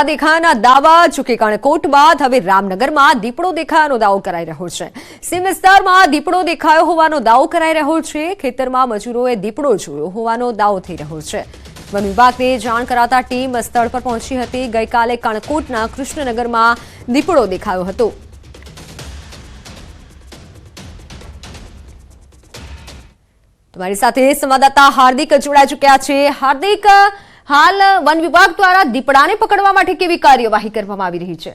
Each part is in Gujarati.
દેખાયાના દાવા જોકે કણકોટ બાદ હવે રામનગરમાં દીપડો દેખાયાનો દાવો કરાઈ રહ્યો છે। સીમ વિસ્તારમાં દીપડો દેખાયો હોવાનો દાવો કરાઈ રહ્યો છે। ખેતરમાં મજૂરોએ દીપડો જોયો હોવાનો દાવો થઈ રહ્યો છે। વન વિભાગને જાણ કરાતા ટીમ સ્થળ પર પહોંચી હતી। ગઈકાલે કણકોટના કૃષ્ણનગરમાં દીપડો દેખાયો હતો। તમારી સાથે સંવાદદાતા હાર્દિક જોડાઈ ચૂક્યા છે। હાર્દિક, हाल वन विभाग द्वारा दीपड़ा ने पकड़वा माटे केवी कार्यवाही करवामां आवी रही छे?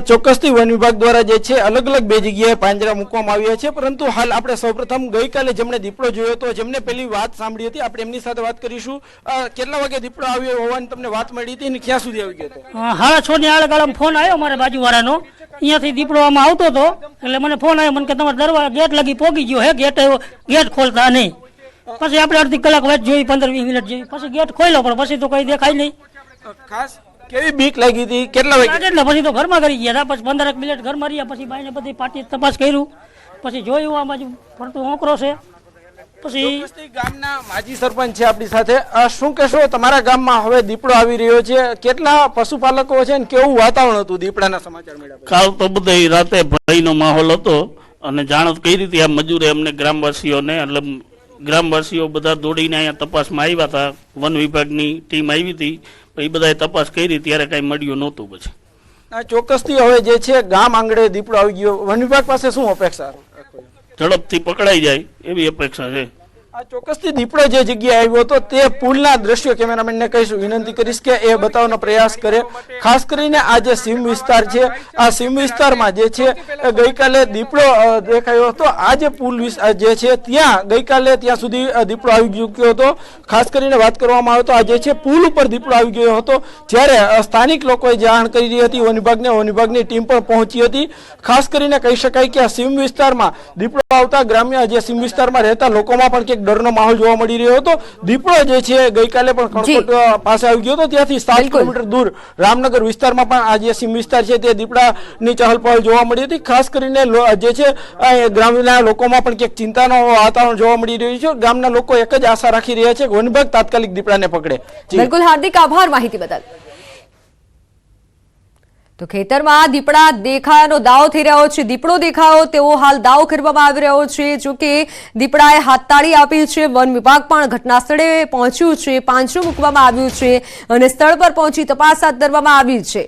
ચોક્કસથી વન વિભાગ દ્વારા જે છે અલગ અલગ બે જગ્યાએ પાંજરા મૂકવામાં આવ્યા છે, પરંતુ હાલ આપણે સૌપ્રથમ ગઈકાલે જેમણે દીપડો જોયો હતો, જેમને પેલી વાત સાંભળી હતી, આપણે એમની સાથે વાત કરીશું। કેટલા વાગે દીપડો આવ્યો હોવાની તમને વાત મળી હતી અને ક્યાં સુધી આવી ગયો હતો? 6:30 ની આળે ફોન આવ્યો મારા બાજુવાળાનો, અહીંયાથી દીપડો આમાં આવતો હતો એટલે મને ફોન આવ્યો, મને કે તમારો દરવાજો ગેટ લગી પોગી ગયો હે, ગેટ ખોલતા નહીં। પછી આપણે અડધી કલાક વાત જોઈ, 15-20 મિનિટ જોઈ, પછી ગેટ ખોલ્યો પણ પછી તો કઈ દેખાય નહીં। ખાસ કેવી બીક લાગી હતી? કેટલા વાગે? એટલે પછી તો ઘરમાં કરી ગયા હતા, પછી 15 મિનિટ ઘરમાં રહ્યા, પછી બાઈને બધી પાટી તપાસ કર્યું, પછી જોયું આ બાજુ ફરતો ઓંકરો છે। પછી ગામના માજી સરપંચ છે આપણી સાથે, શું કહેશો તમારા ગામમાં હવે દીપડો આવી રહ્યો છે, કેટલા પશુપાલકો છે ને કેવું વાતાવરણ હતું દીપડાના સમાચાર મળ્યા? કાલ તો બધા રાતે ભયનો માહોલ હતો અને જાણ કરી હતી આ મજૂરે અમને ગ્રામવાસીઓને, એટલે ગ્રામવાસીઓ બધા દોડીને અહીંયા તપાસમાં આવ્યા હતા। વન વિભાગની ટીમ આવી હતી, એ બધાએ તપાસ કરી, ત્યારે કઈ મળ્યું નહોતું। પછી ચોક્કસથી હવે જે છે ગામ આંગણે દીપડો આવી ગયો, વન વિભાગ પાસે શું અપેક્ષા? ઝડપથી પકડાઈ જાય એવી અપેક્ષા છે। આ ચોક્કસથી દીપડો જે જગ્યાએ આવ્યો હતો તે પુલના દ્રશ્યો કેમેરામેનને કહીશું, વિનંતી કરીશ કે એ બતાવવાનો પ્રયાસ કરે। ખાસ કરીને આ જે સીમ વિસ્તાર છે, આ સીમ વિસ્તારમાં જે છે ગઈકાલે દીપડો દેખાયો હતો। આ જે પુલ જે છે ત્યાં ગઈકાલે ત્યાં સુધી દીપડો આવી ચૂક્યો હતો। ખાસ કરીને વાત કરવામાં આવે તો આ જે છે પુલ ઉપર દીપડો આવી ગયો હતો, જ્યારે સ્થાનિક લોકોએ જાણ કરી હતી વન વિભાગને, વન વિભાગની ટીમ પણ પહોંચી હતી। ખાસ કરીને કહી શકાય કે આ સીમ વિસ્તારમાં દીપડો આવતા ગ્રામ્ય જે સીમ વિસ્તારમાં રહેતા લોકોમાં પણ ડરનો માહોલ જોવા મળી રહ્યો હતો। દીપડો જે છે ગઈકાલે પણ કણકોટ પાસે આવી ગયો હતો, ત્યાંથી 7 કિલોમીટર દૂર રામનગર વિસ્તારમાં પણ આ જે સીમ વિસ્તાર છે તે દીપડાની ચહલ પહલ જોવા મળી હતી। ખાસ કરીને જે છે ગ્રામ્યના લોકોમાં પણ ક્યાંક ચિંતાનો વાતાવરણ જોવા મળી રહ્યું છે। ગામના લોકો એક જ આશા રાખી રહ્યા છે કે વન વિભાગ તાત્કાલિક દીપડાને પકડે। બિલકુલ હાર્દિક, આભાર માહિતી બદલ। તો ખેતરમાં દીપડા દેખાયાનો દાવો થઈ રહ્યો છે, દીપડો દેખાયો તેવો હાલ દાવો કરવામાં આવી રહ્યો છે। જો કે દીપડાએ હાથતાળી આપી છે, વન વિભાગ પણ ઘટના સ્થળે પહોંચ્યું છે, પાંજરું મૂકવામાં આવ્યું છે અને સ્થળ પર પહોંચી તપાસ હાથ ધરવામાં આવી છે।